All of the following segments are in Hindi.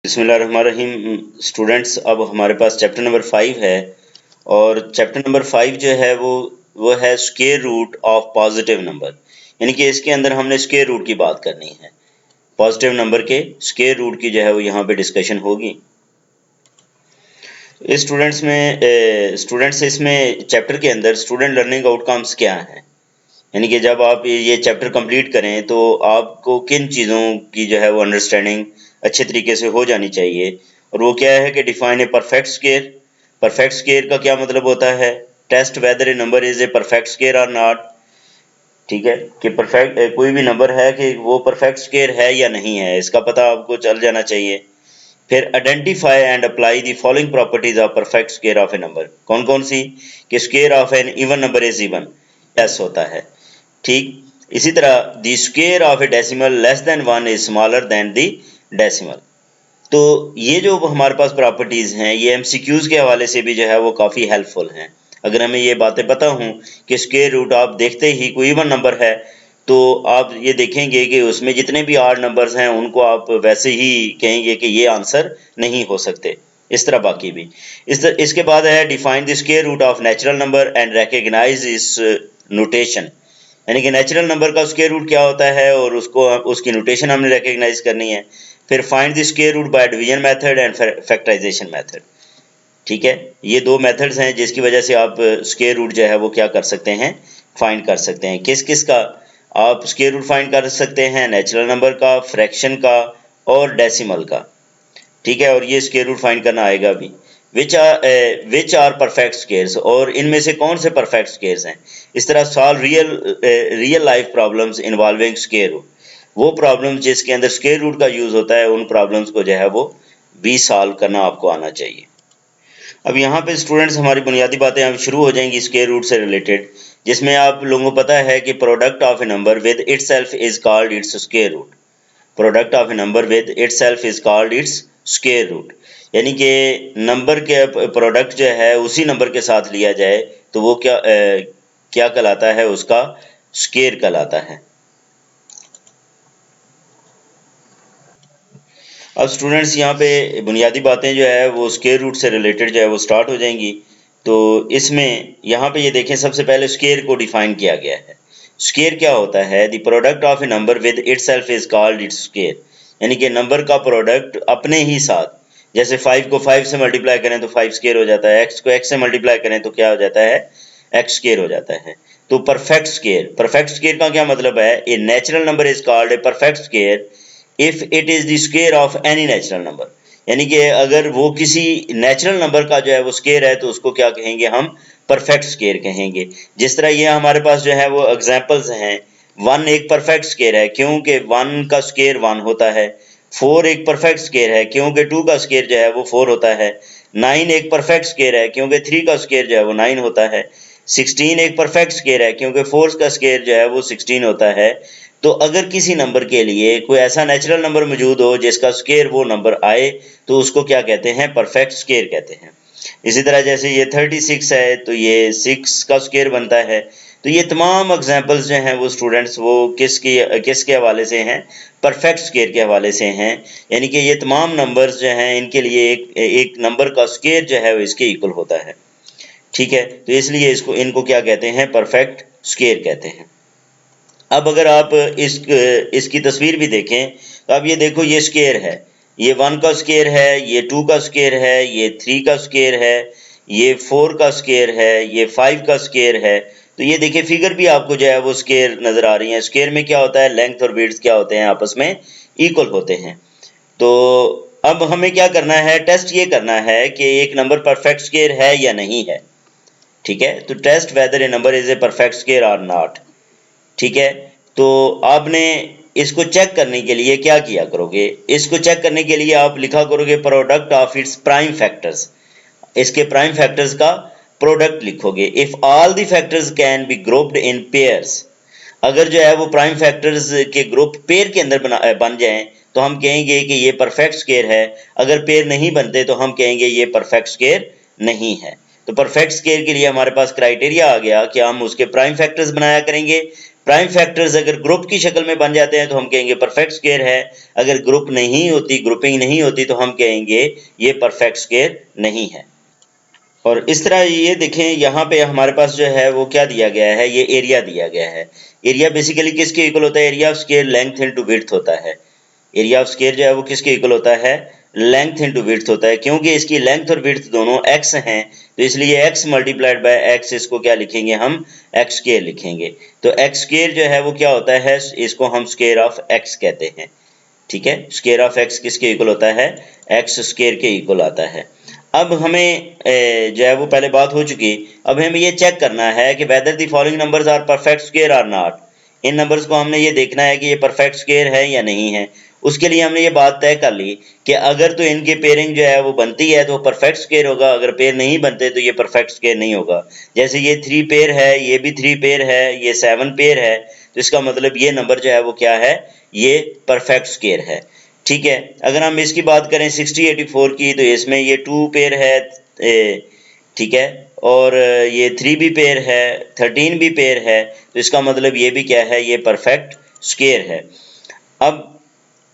बिस्मिल्लाहिर्रहमानिर्रहीम। स्टूडेंट्स, अब हमारे पास चैप्टर नंबर 5 है और चैप्टर नंबर 5 जो है वो है square root of positive number. यानी कि इसके अंदर हमने स्क्वायर रूट की बात करनी है। पॉजिटिव नंबर के स्क्वायर रूट की जो है वो यहाँ पे डिस्कशन होगी। इस स्टूडेंट्स इसमें चैप्टर के अंदर स्टूडेंट लर्निंग आउटकम्स क्या हैं, यानी कि जब आप ये चैप्टर कंप्लीट करें तो आपको किन चीज़ों की जो है वो अंडरस्टैंडिंग अच्छे तरीके से हो जानी चाहिए। और वो क्या है कि define a perfect square. Perfect square का क्या मतलब होता है? Test whether a number is a perfect square और नॉट। ठीक है कि परफेक्ट कोई भी नंबर है कि वो परफेक्ट स्क्वायर है या नहीं है, इसका पता आपको चल जाना चाहिए। फिर identify and apply the following properties of perfect square of a number. कौन कौन सी? कि square of an even number is even, yes होता है। ठीक, इसी तरह the square of a decimal less than 1 is smaller than the decimal. तो ये जो हमारे पास प्रॉपर्टीज़ हैं ये एमसीक्यूज़ के हवाले से भी जो है वो काफ़ी हेल्पफुल हैं। अगर हमें ये बातें पता हों कि स्क्वायर रूट आप देखते ही कोई इवन नंबर है तो आप ये देखेंगे कि उसमें जितने भी आड नंबर्स हैं उनको आप वैसे ही कहेंगे कि ये आंसर नहीं हो सकते। इस तरह बाकी भी इसके बाद है define the square root of natural number and recognise इस नोटेशन। यानी कि नेचुरल नंबर का स्क्वायर रूट क्या होता है और उसकी नोटेशन हमने रिकॉग्नाइज करनी है। फिर find the square root by division method and factorisation method. ठीक है, ये दो मेथड्स हैं जिसकी वजह से आप स्क्वायर रूट जो है वो क्या कर सकते हैं, फाइंड कर सकते हैं। किस किस का आप स्क्वायर रूट फाइंड कर सकते हैं? नेचुरल नंबर का, फ्रैक्शन का और डेसिमल का। ठीक है, और ये स्क्वायर रूट फाइंड करना आएगा भी। विच आर परफेक्ट स्क्वायर्स, और इनमें से कौन से परफेक्ट स्क्वायर्स हैं। इस तरह solve real life problems involving square root. वो प्रॉब्लम्स जिसके अंदर स्क्वायर रूट का यूज़ होता है उन प्रॉब्लम्स को जो है वो भी सॉल्व करना आपको आना चाहिए। अब यहाँ पे स्टूडेंट्स हमारी बुनियादी बातें अब शुरू हो जाएंगी स्क्वायर रूट से रिलेटेड, जिसमें आप लोगों को पता है कि product of a number with itself is called its square root. Product of a number with itself is called its square root. यानी कि नंबर के प्रोडक्ट जो है उसी नंबर के साथ लिया जाए तो वो क्या कहलाता है? उसका स्क्वायर कहलाता है। अब स्टूडेंट्स यहाँ पे बुनियादी बातें जो है वो स्क्वायर रूट से रिलेटेड जो है वो स्टार्ट हो जाएंगी। तो इसमें यहाँ पे ये देखें, सबसे पहले स्क्वायर को डिफाइन किया गया है। स्क्वायर क्या होता है? The product of a number with itself is called its square. यानी कि नंबर का प्रोडक्ट अपने ही साथ, जैसे 5 को 5 से मल्टीप्लाई करें तो 5 स्क्वायर हो जाता है, x को x से मल्टीप्लाई करें तो क्या हो जाता है? x स्क्वायर हो जाता है। तो परफेक्ट स्क्वायर का क्या मतलब है? ए natural number is called a perfect square if it is the square of any natural number. यानी कि अगर वो किसी नेचुरल नंबर का जो है वो स्क्वायर है तो उसको क्या कहेंगे? हम परफेक्ट स्क्वायर कहेंगे। जिस तरह ये हमारे पास जो है वो एग्जांपल्स हैं। 1 एक परफेक्ट स्क्वायर है क्योंकि 1 का स्क्वायर 1 होता है। 4 एक परफेक्ट स्क्वायर है क्योंकि 2 का स्क्वायर जो है वो 4 होता है। 9 एक परफेक्ट स्क्वायर है क्योंकि 3 का स्क्वायर जो है वो 9 होता है। 16 एक परफेक्ट स्क्वायर है क्योंकि 4 का स्क्वायर जो है वो 16 होता है। तो अगर किसी नंबर के लिए कोई ऐसा नेचुरल नंबर मौजूद हो जिसका स्क्वायर वो नंबर आए तो उसको क्या कहते हैं? परफेक्ट स्क्वायर कहते हैं। इसी तरह जैसे ये 36 है तो ये 6 का स्क्वायर बनता है। तो ये तमाम एग्जांपल्स जो हैं वो स्टूडेंट्स वो किसके हवाले से हैं? परफेक्ट स्क्वायर के हवाले से हैं। यानी कि ये तमाम नंबर्स जो हैं इनके लिए एक नंबर का स्क्वायर जो है वो इसके इक्वल होता है। ठीक है, तो इसलिए इनको क्या कहते हैं? परफेक्ट स्क्वायर कहते हैं। अब अगर आप इसकी तस्वीर भी देखें तो अब ये देखो, ये स्क्वायर है, ये 1 का स्क्वायर है, ये 2 का स्क्वायर है, ये 3 का स्क्वायर है, ये 4 का स्क्वायर है, ये 5 का स्क्वायर है। तो ये देखिए फिगर भी आपको जो है वो स्क्वायर नज़र आ रही है। स्क्वायर में क्या होता है? लेंथ और विड्थ क्या होते हैं? आपस में इक्वल होते हैं। तो अब हमें क्या करना है? टेस्ट ये करना है कि एक नंबर परफेक्ट स्क्वायर है या नहीं है। ठीक है, तो test whether a number is a perfect square और नॉट। ठीक है, तो आपने इसको चेक करने के लिए क्या किया करोगे? इसको चेक करने के लिए आप लिखा करोगे product of its prime factors. इसके प्राइम फैक्टर्स का प्रोडक्ट लिखोगे। If all the factors can be grouped in pairs, अगर जो है वो प्राइम फैक्टर्स के ग्रुप पेयर के अंदर बन जाएं तो हम कहेंगे कि ये परफेक्ट स्क्वायर है। अगर पेयर नहीं बनते तो हम कहेंगे ये परफेक्ट स्क्वायर नहीं है। तो परफेक्ट स्क्वायर के लिए हमारे पास क्राइटेरिया आ गया कि हम उसके प्राइम फैक्टर्स बनाया करेंगे, प्राइम फैक्टर्स अगर ग्रुप की शक्ल में बन जाते हैं तो हम कहेंगे परफेक्ट स्क्वायर है, अगर ग्रुप नहीं होती, ग्रुपिंग नहीं होती, तो हम कहेंगे ये परफेक्ट स्क्वायर नहीं है। और इस तरह ये देखें, यहाँ पे हमारे पास जो है वो क्या दिया गया है, ये एरिया दिया गया है। एरिया बेसिकली किसके इक्वल होता है, area of square length into width होता है। एरिया ऑफ स्क्वायर जो है वो किसके इक्वल होता है, लेंथ इनटू विड्थ होता है। क्योंकि इसकी लेंथ और विड्थ दोनों x हैं, तो इसलिए x मल्टीप्लाइड बाय x, इसको क्या लिखेंगे हम, x स्क्वायर लिखेंगे। तो x स्क्वायर जो है वो क्या होता है, इसको हम स्क्वायर ऑफ x कहते हैं। ठीक है, स्क्वायर ऑफ x किसके इक्वल होता है, x स्क्वायर के इक्वल आता है। अब हमें जो है वो पहले बात हो चुकी, अब हमें ये चेक करना है कि whether the following numbers are perfect square or not. इन नंबर्स को हमने ये देखना है कि ये परफेक्ट स्क्वायर है या नहीं है। उसके लिए हमने ये बात तय कर ली कि अगर तो इनकी पेयरिंग जो है वो बनती है तो परफेक्ट स्क्वायर होगा, अगर पेयर नहीं बनते तो ये परफेक्ट स्क्वायर नहीं होगा। जैसे ये 3 पेयर है, ये भी 3 पेयर है, ये 7 पेयर है, तो इसका मतलब ये नंबर जो है वो क्या है, ये परफेक्ट स्क्वायर है। ठीक है, अगर हम इसकी बात करें 60 84 की, तो इसमें ये 2 पेयर है, ठीक है, और ये 3 भी पेयर है, 13 भी पेयर है, तो इसका मतलब ये भी क्या है, ये परफेक्ट स्क्वायर है। अब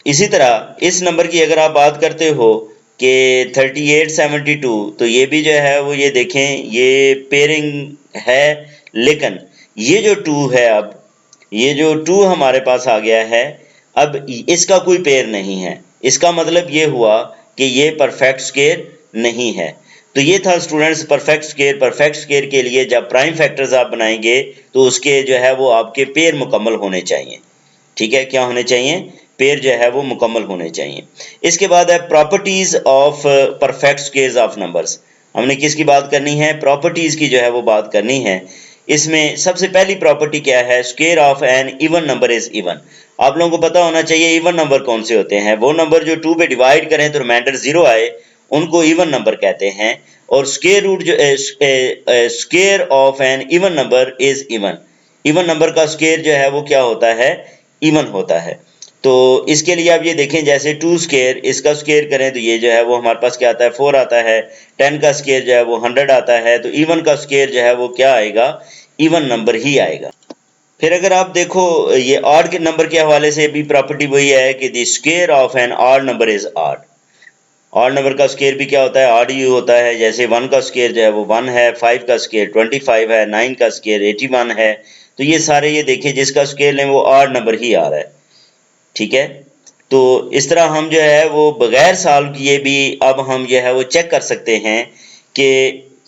इसी तरह इस नंबर की अगर आप बात करते हो कि 38 72, तो ये भी जो है वो ये देखें, ये पेयरिंग है, लेकिन ये जो 2 है, अब ये जो 2 हमारे पास आ गया है, अब इसका कोई पेयर नहीं है। इसका मतलब ये हुआ कि ये परफेक्ट स्क्वायर नहीं है। तो ये था students perfect square. Perfect square के लिए जब प्राइम फैक्टर्स आप बनाएंगे तो उसके जो है वो आपके पेयर मुकम्मल होने चाहिए। ठीक है, क्या होने चाहिए, पेयर जो है वो मुकम्मल होने चाहिए। इसके बाद है properties of perfect squares of numbers. हमने किसकी बात करनी है, प्रॉपर्टीज की जो है वो बात करनी है। इसमें सबसे पहली प्रॉपर्टी क्या है, square of an even number is even. आप लोगों को पता होना चाहिए इवन नंबर कौन से होते हैं, वो नंबर जो 2 पे डिवाइड करें तो रिमाइंडर 0 आए, उनको इवन नंबर कहते हैं। और स्क्वायर रूट जो square of an even number is even. Even number का स्क्वायर जो है वो क्या होता है, इवन होता है। तो इसके लिए आप ये देखें, जैसे 2 स्क्वायर, इसका स्क्वायर करें तो ये जो है वो हमारे पास क्या आता है, 4 आता है। 10 का स्क्वायर जो है वो 100 आता है। तो इवन का स्क्वायर जो है वो क्या आएगा, इवन नंबर ही आएगा। फिर अगर आप देखो ये ऑड के नंबर के हवाले से भी प्रॉपर्टी वही है कि the square of an odd number is odd. Odd number का स्क्वायर भी क्या होता है, ऑड ही होता है। जैसे 1 का स्क्वायर जो है वो 1 है, 5 का स्क्वायर 25 है, 9 का स्क्वायर 81 है। तो ये सारे ये देखिए जिसका स्क्वायर लें वो ऑड नंबर ही आ रहा है। ठीक है, तो इस तरह हम जो है वो बगैर सॉल्व किए भी अब हम जो है वो चेक कर सकते हैं कि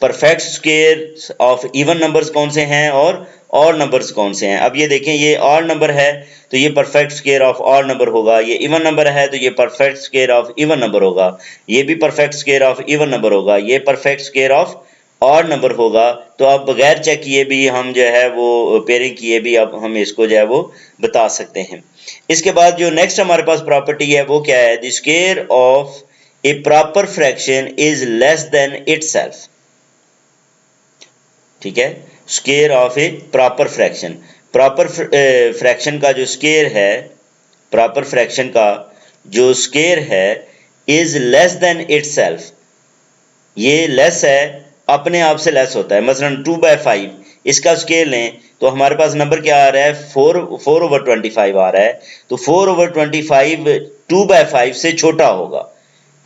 perfect square of even numbers कौन से हैं और ऑड नंबर्स कौन से हैं। अब ये देखें, ये ऑड नंबर है तो ये perfect square of odd number होगा, ये इवन नंबर है तो ये perfect square of even number होगा, ये भी perfect square of even number होगा, ये perfect square of odd number होगा। तो अब बगैर चेक किए भी हम जो है वो पेयरिंग किए भी अब हम इसको जो है वो बता सकते हैं। इसके बाद जो नेक्स्ट हमारे पास प्रॉपर्टी है वो क्या है, the square of A proper fraction is less than itself. ठीक है, square of A proper fraction, proper fraction का जो स्क्वायर है, प्रॉपर फ्रैक्शन का जो स्क्वायर है, इज लेस देन इटसेल्फ, ये लेस है, अपने आप से लेस होता है। मसलन 2/5 इसका स्केल लें तो हमारे पास नंबर क्या आ रहा है, 4/25 आ रहा है। तो 4/25 2/5 से छोटा होगा।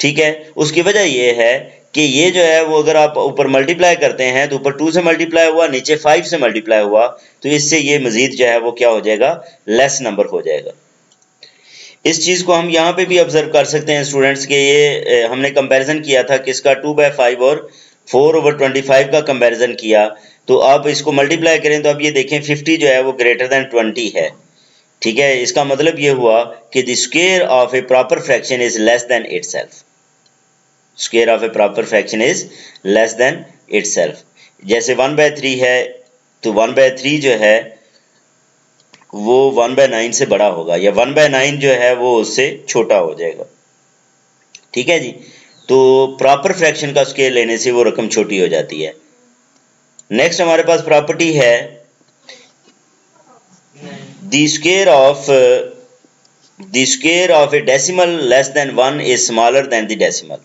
ठीक है, उसकी वजह ये है कि ये जो है वो अगर आप ऊपर मल्टीप्लाई करते हैं तो ऊपर 2 से मल्टीप्लाई हुआ, नीचे 5 से मल्टीप्लाई हुआ, तो इससे ये मजीद जो है वो क्या हो जाएगा, लेस नंबर हो जाएगा। इस चीज़ को हम यहाँ पे भी ऑब्जर्व कर सकते हैं स्टूडेंट्स के, ये हमने कंपैरिजन किया था किसका, 2/5 और 4/25 का कंपैरिजन किया। तो आप इसको मल्टीप्लाई करें तो अब ये देखें 50 जो है वो ग्रेटर देन 20 है। ठीक है, इसका मतलब ये हुआ कि the square of A proper fraction is less than itself. Square of A proper fraction is less than itself. जैसे 1/3 है तो 1/3 जो है वो 1/9 से बड़ा होगा, या 1/9 जो है वो उससे छोटा हो जाएगा। ठीक है जी, तो प्रॉपर फ्रैक्शन का स्केल लेने से वो रकम छोटी हो जाती है। नेक्स्ट हमारे पास प्रॉपर्टी है the square of a decimal less than 1 is smaller than the decimal.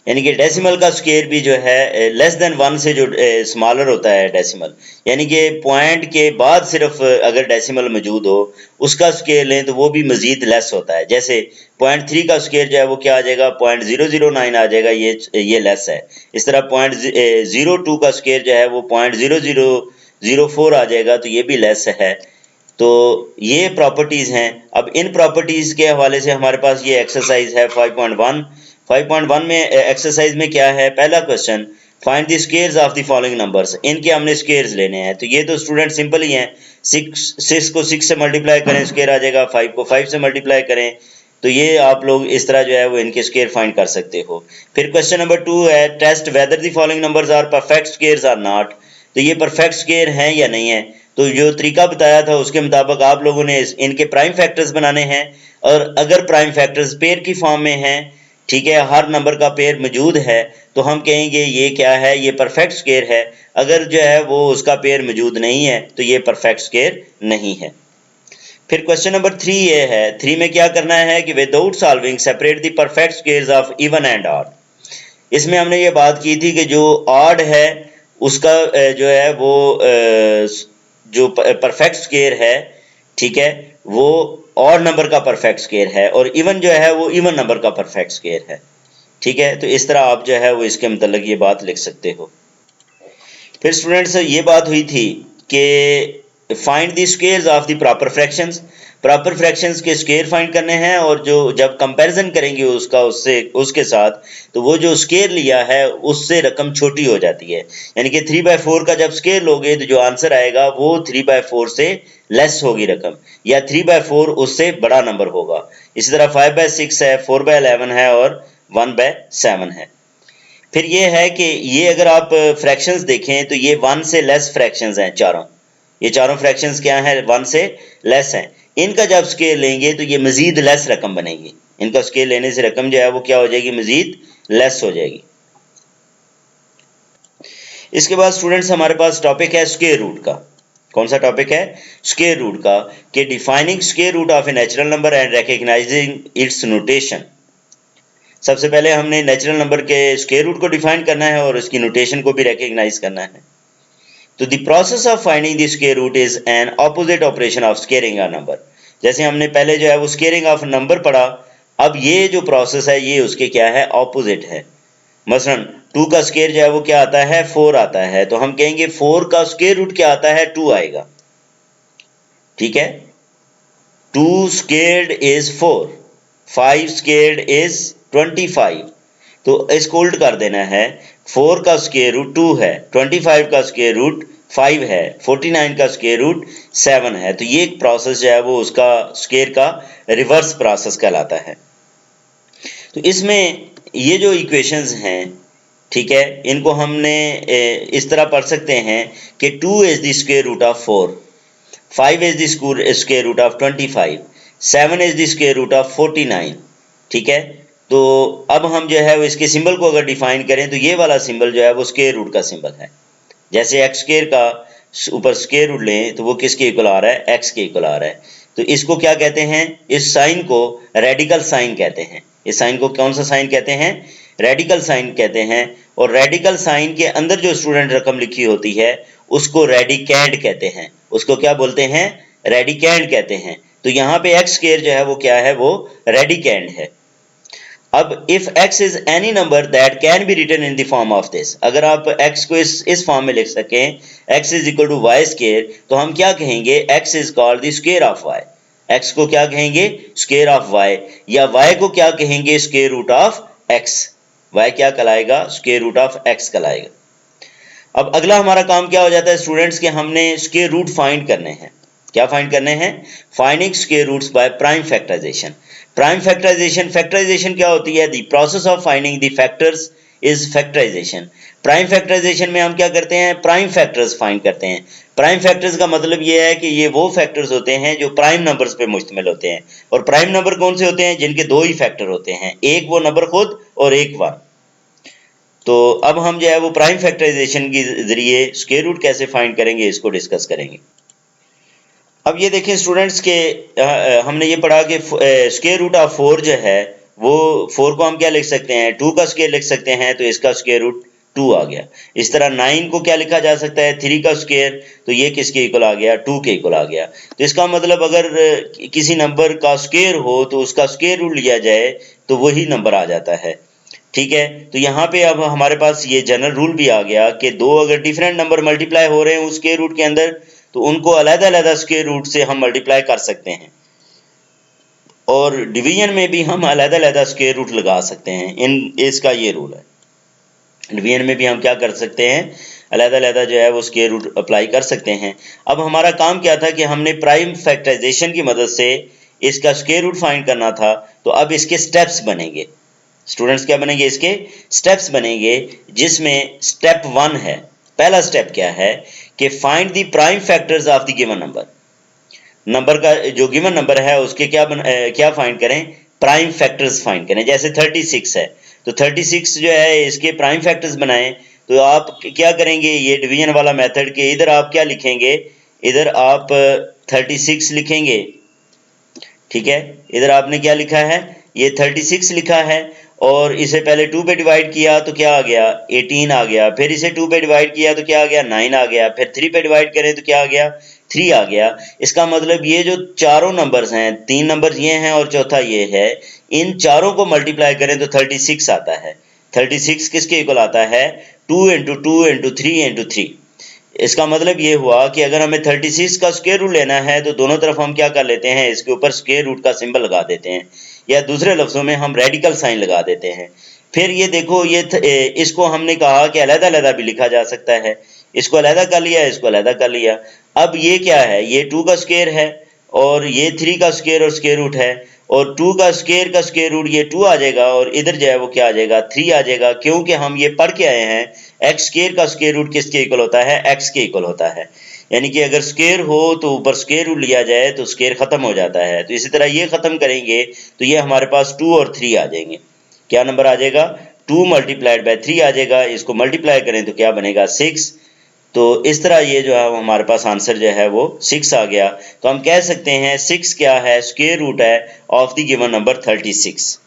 यानी कि डेसिमल का स्क्वायर भी जो है लेस देन 1 से जो स्मॉलर होता है डेसिमल, यानी कि पॉइंट के बाद सिर्फ अगर डेसिमल मौजूद हो उसका स्क्वायर लें तो वो भी मजीद लेस होता है। जैसे 0.3 का स्क्वायर जो है वो क्या आ जाएगा, 0.009 आ जाएगा, ये लेस है। इस तरह 0.02 का स्क्वायर जो है वो 0.0004 आ जाएगा, तो ये भी लेस है। तो ये प्रॉपर्टीज़ हैं। अब इन प्रॉपर्टीज़ के हवाले से हमारे पास ये एक्सरसाइज है 5.1 में। एक्सरसाइज में क्या है, पहला question, find the squares of the following numbers. इनके हमने स्क्वायर्स लेने हैं। तो ये तो स्टूडेंट सिंपल ही हैं। 6 को 6 से मल्टीप्लाई करें, स्क्वायर आ जाएगा। 5 को 5 से मल्टीप्लाई करें, तो ये आप लोग इस तरह जो है वो इनके स्क्वायर फाइंड कर सकते हो। फिर क्वेश्चन नंबर 2 है, test whether the following numbers are perfect squares or not. तो ये परफेक्ट स्क्वायर हैं या नहीं है। तो जो तरीका बताया था उसके मुताबिक आप लोगों ने इनके प्राइम फैक्टर्स बनाने हैं, और अगर प्राइम फैक्टर्स पेयर की फॉर्म में हैं, ठीक है, हर नंबर का पेयर मौजूद है, तो हम कहेंगे ये क्या है, ये परफेक्ट स्क्वायर है। अगर जो है वो उसका पेयर मौजूद नहीं है तो ये परफेक्ट स्क्वायर नहीं है। फिर क्वेश्चन नंबर 3 ये है, 3 में क्या करना है कि without solving separate the perfect squares of even and odd. इसमें हमने ये बात की थी कि जो ऑड है उसका जो है वो जो परफेक्ट स्क्वायर है, ठीक है, वो ऑड नंबर का परफेक्ट स्क्वायर है, और इवन जो है वो इवन नंबर का परफेक्ट स्क्वायर है। ठीक है, तो इस तरह आप जो है वो इसके मतलब ये बात लिख सकते हो। फिर स्टूडेंट्स ये बात हुई थी कि find the squares of the proper fractions. Proper fractions के स्क्वायर फाइंड करने हैं, और जो जब कंपैरिजन करेंगे उसका उसके साथ, तो वो जो स्क्वायर लिया है उससे रकम छोटी हो जाती है। यानी कि 3/4 का जब स्क्वायर लोगे तो जो आंसर आएगा वो 3/4 से लेस होगी रकम, या 3/4 उससे बड़ा नंबर होगा। इसी तरह 5/6 है, 4/11 है, और 1/7 है। फिर ये है कि ये अगर आप फ्रैक्शंस देखें तो ये 1 से लेस फ्रैक्शंस हैं चारों। ये चारों फ्रैक्शंस क्या हैं, 1 से लेस हैं। इनका जब स्केल लेंगे तो ये मजीद लेस रकम बनेगी। इनका स्केल लेने से रकम जो है वो क्या हो जाएगी, मजीद लेस हो जाएगी। इसके बाद स्टूडेंट्स हमारे पास टॉपिक है स्क्वायर रूट का। कौन सा टॉपिक है, स्क्वायर रूट का, कि defining square root of a natural number and recognizing its notation. सबसे पहले हमने नेचुरल नंबर के स्क्वायर रूट को डिफाइन करना है और उसकी नोटेशन को भी रिकॉग्नाइज करना है। तो the process of finding the square root is an opposite operation of squaring a number. जैसे हमने पहले जो है वो स्क्वेयरिंग ऑफ नंबर पढ़ा, अब ये जो प्रोसेस है ये उसके क्या है, ऑपोजिट है। मसलन 2 का स्क्वायर जो है वो क्या आता है, 4 आता है, तो हम कहेंगे 4 का स्क्वायर रूट क्या आता है, 2 आएगा। ठीक है, 2 स्क्वेयर्ड इज 4, 5 स्क्वेयर्ड इज 25। तो इसको उल्ट कर देना है, 4 का स्क्वायर रूट 2 है, 25 का स्क्वायर रूट 5 है, 49 का स्क्वायर रूट 7 है। तो ये एक प्रोसेस जो है वो उसका स्क्वायर का रिवर्स प्रोसेस कहलाता है। तो इसमें ये जो इक्वेशंस हैं, ठीक है, इनको हमने इस तरह पढ़ सकते हैं कि 2 is the square root of 4, 5 is the square root of 25, 7 is the square root of 49। ठीक है, तो अब हम जो है वो इसके सिंबल को अगर डिफाइन करें तो ये वाला सिंबल जो है वो स्क्वायर रूट का सिंबल है। जैसे एक्स स्क्वायर का ऊपर स्क्वायर रूट लें तो वो किसके इक्वल आ रहा है, एक्स के इक्वल आ रहा है। तो इसको क्या कहते हैं, इस साइन को रेडिकल साइन कहते हैं। इस साइन को कौन सा साइन कहते हैं, रेडिकल साइन कहते हैं। और रेडिकल साइन के अंदर जो स्टूडेंट रकम लिखी होती है उसको रेडिकैंड कहते हैं। उसको क्या बोलते हैं, रेडिकैंड कहते हैं। तो यहाँ पे एक्स स्क्वायर जो है वो क्या है, वो रेडिकैंड है। अब if x is any number that can be written in the form of this, अगर आप x को इस फॉर्म में लिख सकें, x is equal to y square, तो हम क्या कहेंगे, x is called the square of y। x को क्या कहेंगे, स्क्वायर ऑफ y, या y को क्या कहेंगे, square root of x। y क्या कहलाएगा, स्क्वायर रूट ऑफ x कहलाएगा। अब अगला हमारा काम क्या हो जाता है स्टूडेंट्स के, हमने स्क्वायर रूट फाइंड करने हैं। क्या फाइंड करने हैं, finding square roots by prime factorization. Prime factorization, factorization क्या होती है, the process of finding the factors is factorization. Prime factorization में हम क्या करते हैं, प्राइम फैक्टर्स फाइंड करते हैं। प्राइम फैक्टर्स का मतलब ये है कि ये वो फैक्टर्स होते हैं जो प्राइम नंबर्स पे मुश्तमिल होते हैं। और प्राइम नंबर कौन से होते हैं, जिनके दो ही फैक्टर होते हैं, एक वो नंबर खुद और एक 1। तो अब हम जो है वो प्राइम फैक्टराइजेशन के जरिए स्क्वायर रूट कैसे फाइंड करेंगे इसको डिस्कस करेंगे। अब ये देखें स्टूडेंट्स के हमने ये पढ़ा कि स्क्वायर रूट ऑफ 4 जो है वो 4 को हम क्या लिख सकते हैं, 2 का स्क्वायर लिख सकते हैं, तो इसका स्क्वायर रूट 2 आ गया। इस तरह 9 को क्या लिखा जा सकता है, 3 का स्क्वायर, तो ये किसके इक्वल आ गया, 2 के इक्वल आ गया। तो इसका मतलब अगर किसी नंबर का स्क्वायर हो तो उसका स्क्वायर रूट लिया जाए तो वही नंबर आ जाता है। ठीक है, तो यहाँ पे अब हमारे पास ये जनरल रूल भी आ गया कि दो अगर डिफरेंट नंबर मल्टीप्लाई हो रहे हैं उस स्क्वायर रूट के अंदर, तो उनको अलग-अलग स्क्वायर रूट से हम मल्टीप्लाई कर सकते हैं। और डिवीजन में भी हम अलग-अलग स्क्वायर रूट लगा सकते हैं। इसका ये रूल है। डिवीजन में भी हम क्या कर सकते हैं, अलग-अलग जो है वो स्क्वायर रूट अप्लाई कर सकते हैं। अब हमारा काम क्या था कि हमने प्राइम फैक्टराइजेशन की मदद से इसका स्क्वायर रूट फाइंड करना था, तो अब इसके स्टेप्स बनेंगे। स्टूडेंट्स क्या बनेंगे, इसके स्टेप्स बनेंगे, जिसमें स्टेप 1 है। पहला स्टेप क्या है कि find the prime factors of the given number. Number का जो गिवन नंबर है उसके क्या फाइंड करें, प्राइम फैक्टर्स फाइंड करें। जैसे 36 है, तो 36 जो है इसके प्राइम फैक्टर्स बनाएं। तो आप क्या करेंगे, ये डिवीजन वाला मेथड के इधर आप क्या लिखेंगे, इधर आप 36 लिखेंगे। ठीक है, इधर आपने क्या लिखा है, ये 36 लिखा है, और इसे पहले 2 पे डिवाइड किया तो क्या आ गया, 18 आ गया। फिर इसे 2 पे डिवाइड किया तो क्या आ गया, 9 आ गया। फिर 3 पे डिवाइड करें तो क्या आ गया, 3 आ गया। इसका मतलब ये जो चारों नंबर्स हैं, 3 नंबर ये हैं और चौथा ये है, इन चारों को मल्टीप्लाई करें तो 36 आता है। 36 किसके इक्वल आता है, 2 इंटू 2 इंटू 3 इंटू 3। इसका मतलब ये हुआ कि अगर हमें 36 का स्क्वायर रूट लेना है तो दोनों तरफ हम क्या कर लेते हैं, इसके ऊपर स्क्वायर रूट का सिंबल लगा देते हैं, या दूसरे लफ्जों में हम रेडिकल साइन लगा देते हैं। फिर ये देखो, इसको हमने कहा कि अलग-अलग भी लिखा जा सकता है। इसको अलग कर लिया, इसको अलग कर लिया। अब ये क्या है, ये 2 का स्क्वायर है, और ये 3 का स्क्वायर और स्क्वायर रूट है, और 2 का स्क्वायर रूट ये 2 आ जाएगा, और इधर जो है वो क्या आ जाएगा, 3 आ जाएगा। क्योंकि हम ये पढ़ के आए हैं एक्स स्क्वायर का स्क्वायर रूट किसके इक्वल होता है, एक्स के इक्वल होता है। यानी कि अगर स्क्वायर हो तो ऊपर स्क्वायर रूट लिया जाए तो स्क्वायर खत्म हो जाता है। तो इसी तरह ये खत्म करेंगे तो ये हमारे पास 2 और 3 आ जाएंगे। क्या नंबर आ जाएगा, 2 मल्टीप्लाइड बाय 3 आ जाएगा। इसको मल्टीप्लाई करें तो क्या बनेगा, 6। तो इस तरह ये जो है हमारे पास आंसर जो है वो 6 आ गया। तो हम कह सकते हैं 6 क्या है, स्क्वायर रूट है ऑफ द गिवन नंबर 36।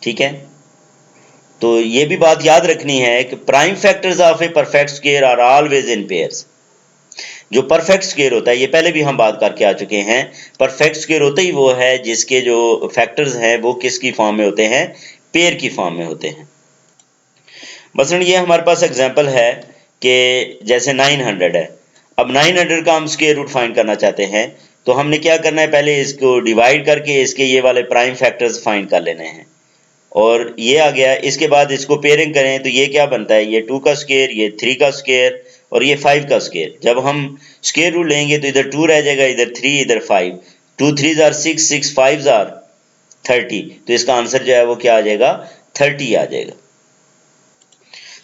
ठीक है, तो ये भी बात याद रखनी है कि prime factors of a perfect square are always in pairs. जो परफेक्ट स्क्वायर होता है, ये पहले भी हम बात करके आ चुके हैं, परफेक्ट स्क्वायर होता ही वो है जिसके जो फैक्टर्स हैं वो किसकी फॉर्म में होते हैं, पेयर की फॉर्म में होते हैं। मसलन ये हमारे पास एग्जांपल है कि जैसे 900 है। अब 900 का हम स्क्वायर रूट फाइंड करना चाहते हैं, तो हमने क्या करना है, पहले इसको डिवाइड करके इसके ये वाले प्राइम फैक्टर्स फाइंड कर लेने हैं। और ये आ गया, इसके बाद इसको पेयरिंग करें तो ये क्या बनता है, ये 2 का स्क्वायर, ये 3 का स्क्वायर, और ये 5 का स्क्वायर। जब हम स्क्वायर रूट लेंगे तो इधर 2 रह जाएगा, इधर 3, इधर 5। 2 3 आर 6, 6 5 आर 30। तो इसका आंसर जो है वो क्या आ जाएगा, 30 आ जाएगा।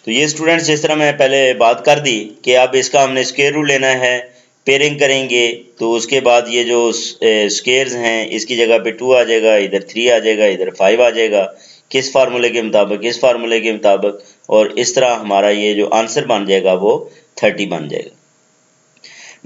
तो ये स्टूडेंट्स, जिस तरह मैं पहले बात कर दी कि अब इसका हमने स्क्वायर रूट लेना है, पेयरिंग करेंगे तो उसके बाद ये जो स्क्वायर्स हैं इसकी जगह पे 2 आ जाएगा, इधर 3 आ जाएगा, इधर 5 आ जाएगा, किस फार्मूले के मुताबिक, इस फार्मूले के मुताबिक, और इस तरह हमारा ये जो आंसर बन जाएगा वो 30 बन जाएगा।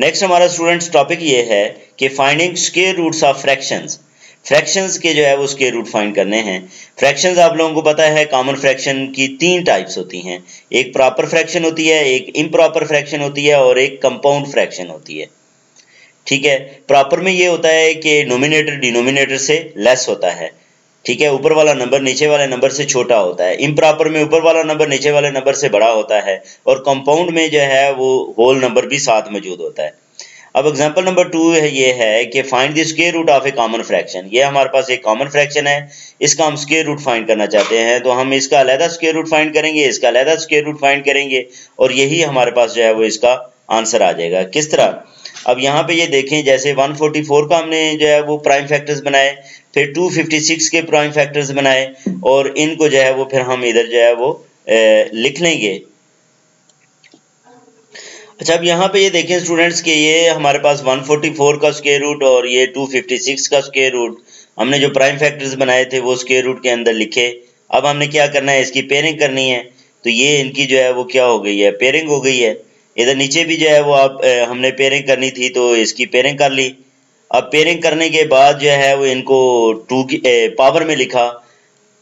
नेक्स्ट हमारा स्टूडेंट्स टॉपिक ये है कि finding square roots of fractions. Fractions के जो है वो स्क्वायर रूट फाइंड करने हैं। फ्रैक्शंस आप लोगों को पता है, कॉमन फ्रैक्शन की 3 टाइप्स होती हैं। एक प्रॉपर फ्रैक्शन होती है, एक इम्प्रॉपर फ्रैक्शन होती है, और एक कंपाउंड फ्रैक्शन होती है। ठीक है, प्रॉपर में ये होता है कि नोमिनेटर डिनोमिनेटर से लेस होता है। ठीक है, ऊपर वाला नंबर नीचे वाले नंबर से छोटा होता है। इम्प्रॉपर में ऊपर वाला नंबर नीचे वाले नंबर से बड़ा होता है, और कंपाउंड में जो है वो होल नंबर भी साथ मौजूद होता है। अब एग्जांपल नंबर 2 है, ये है कि find the square root of a common fraction. ये हमारे पास एक कॉमन फ्रैक्शन है, इसका हम स्क्वायर रूट फाइंड करना चाहते हैं, तो हम इसका अलग स्क्वायर रूट फाइंड करेंगे, इसका अलग स्क्वायर रूट फाइंड करेंगे, और यही हमारे पास जो है वो इसका आंसर आ जाएगा। किस तरह, अब यहाँ पे ये देखें, जैसे 144 का हमने जो है वो प्राइम फैक्टर्स बनाए, फिर 256 के प्राइम फैक्टर्स बनाए, और इनको जो है वो फिर हम इधर जो है वो लिख लेंगे। अच्छा, अब यहाँ पे ये देखें स्टूडेंट्स कि ये हमारे पास 144 का स्क्वायर रूट और ये 256 का स्क्वायर रूट, हमने जो प्राइम फैक्टर्स बनाए थे वो स्क्वायर रूट के अंदर लिखे। अब हमने क्या करना है, इसकी पेयरिंग करनी है। तो ये इनकी जो है वो क्या हो गई है, पेयरिंग हो गई है। इधर नीचे भी जो है वो हमने पेयरिंग करनी थी, तो इसकी पेयरिंग कर ली। अब पेयरिंग करने के बाद जो है वो इनको 2 की पावर में लिखा,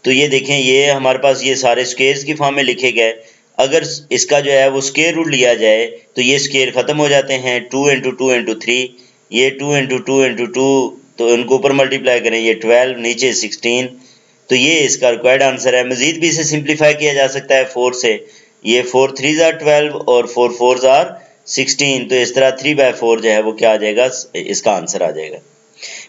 तो ये देखें ये हमारे पास ये सारे स्क्वेयर्स की फॉर्म में लिखे गए। अगर इसका जो है वो स्क्वायर रूट लिया जाए तो ये स्क्वायर खत्म हो जाते हैं, 2 इंटू 2 इंटू 3, ये 2 इंटू 2 इंटू 2, तो इनको ऊपर मल्टीप्लाई करें, ये 12, नीचे 16, तो ये इसका रिक्वायर्ड आंसर है। मजीद भी इसे सिंप्लीफाई किया जा सकता है 4 से, ये 4 3 आर 12 और 4 4 आर 16, तो इस तरह 3/4 जो है वो क्या आ जाएगा, इसका आंसर आ जाएगा।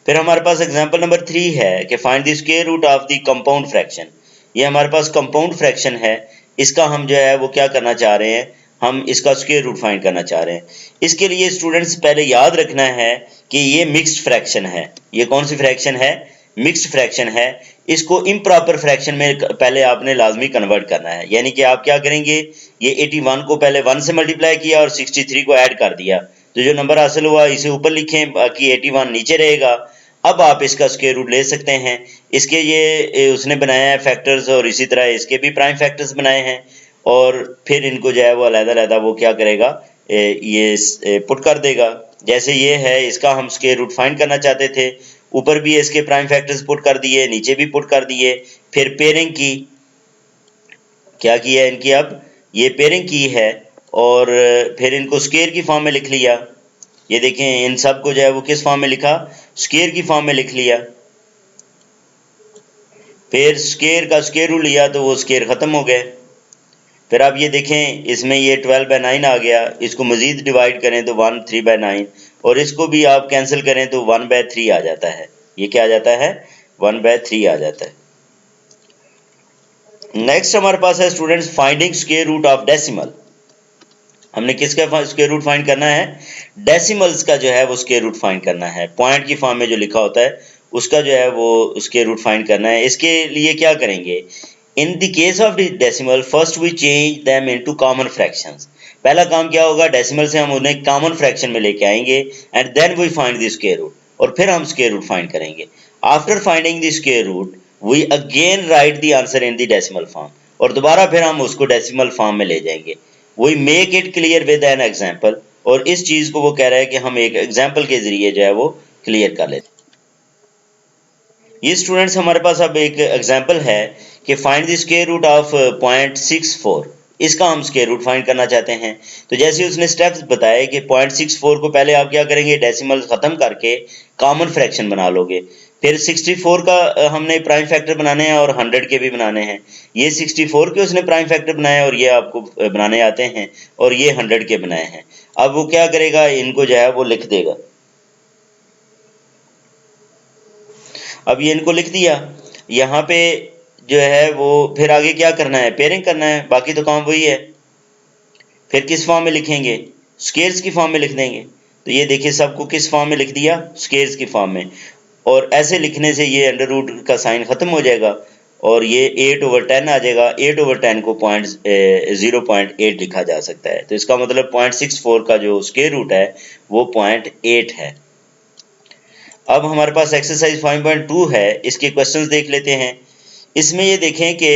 फिर हमारे पास एग्जांपल नंबर 3 है कि find the square root of the compound fraction. ये हमारे पास कंपाउंड फ्रैक्शन है, इसका हम जो है वो क्या करना चाह रहे हैं, हम इसका स्क्वायर रूट फाइंड करना चाह रहे हैं। इसके लिए स्टूडेंट्स पहले याद रखना है कि ये मिक्स्ड फ्रैक्शन है। ये कौन सी फ्रैक्शन है, मिक्स्ड फ्रैक्शन है। इसको इम्प्रॉपर फ्रैक्शन में पहले आपने लाजमी कन्वर्ट करना है, यानी कि आप क्या करेंगे, ये 81 को पहले 1 से मल्टीप्लाई किया और 63 को ऐड कर दिया, तो जो नंबर हासिल हुआ इसे ऊपर लिखें, बाकी 81 नीचे रहेगा। अब आप इसका स्क्वायर रूट ले सकते हैं। इसके ये उसने बनाया है फैक्टर्स, और इसी तरह इसके भी प्राइम फैक्टर्स बनाए हैं, और फिर इनको जो है वो अलग-अलग वो क्या करेगा, ये पुट कर देगा। जैसे ये है, इसका हम स्क्वायर रूट फाइंड करना चाहते थे, ऊपर भी इसके प्राइम फैक्टर्स पुट कर दिए, नीचे भी पुट कर दिए। फिर पेयरिंग की, क्या किया इनकी, अब ये पेयरिंग की है और फिर इनको स्क्वायर की फॉर्म में लिख लिया। ये देखें इन सब को जो है वो किस फॉर्म में लिखा, स्क्वायर की फॉर्म में लिख लिया। फिर स्क्वायर का स्क्वायर रूट लिया तो वो स्क्वायर खत्म हो गए। फिर आप ये देखें इसमें ये 12/9 आ गया, इसको मजीद डिवाइड करें तो 1 3/9, और इसको भी आप कैंसिल करें तो 1/3 आ जाता है। ये क्या आ जाता है, 1/3 आ जाता है। नेक्स्ट हमारे पास है students finding square root of decimal. हमने किसका स्क्वायर रूट फाइंड करना है, डेसिमल्स का जो है वो स्क्वायर रूट फाइंड करना है। पॉइंट की फॉर्म में जो लिखा होता है उसका जो है वो स्क्वायर रूट फाइंड करना है। इसके लिए क्या करेंगे, in the case of decimal first we change them into common fractions. पहला काम क्या होगा, डेसिमल से हम उन्हें कॉमन फ्रैक्शन में लेके आएंगे, and then we find the square root, और फिर हम स्क्वायर रूट फाइंड करेंगे। After finding the square root we again write the answer in the decimal form, और दोबारा फिर हम उसको डेसिमल फॉर्म में ले जाएंगे। We make it clear with an example, और इस चीज को वो कह रहा है कि हम एक एग्जाम्पल के जरिए जो है वो क्लियर कर लेते हैं। ये स्टूडेंट्स हमारे पास अब एक एग्जाम्पल है कि find the square root of 0.64। इसका हम स्क्वायर रूट फाइंड करना चाहते हैं। तो जैसे उसने स्टेप्स बताए कि 0.64 को पहले आप क्या करेंगे, डेसिमल खत्म करके कॉमन फ्रैक्शन बना लोगे। फिर 64 का हमने प्राइम फैक्टर बनाने हैं और 100 के भी बनाने हैं। ये 64 के उसने प्राइम फैक्टर बनाए और ये आपको बनाने आते हैं, और ये 100 के बनाए हैं। अब वो क्या करेगा, इनको जो है वो लिख देगा। अब ये इनको लिख दिया, यहाँ पे जो है वो फिर आगे क्या करना है, पेयरिंग करना है, बाकी तो काम वही है। फिर किस फॉर्म में लिखेंगे, स्क्वायर्स की फॉर्म में लिख देंगे। तो ये देखिए सबको किस फॉर्म में लिख दिया, स्क्वायर्स की फॉर्म में, और ऐसे लिखने से ये अंडर रूट का साइन खत्म हो जाएगा और ये 8/10 आ जाएगा। 8/10 को 0.8 लिखा जा सकता है, तो इसका मतलब 0.64 का जो स्क्वायर रूट है वो 0.8 है। अब हमारे पास एक्सरसाइज 5.2 है, इसके क्वेश्चंस देख लेते हैं। इसमें ये देखें कि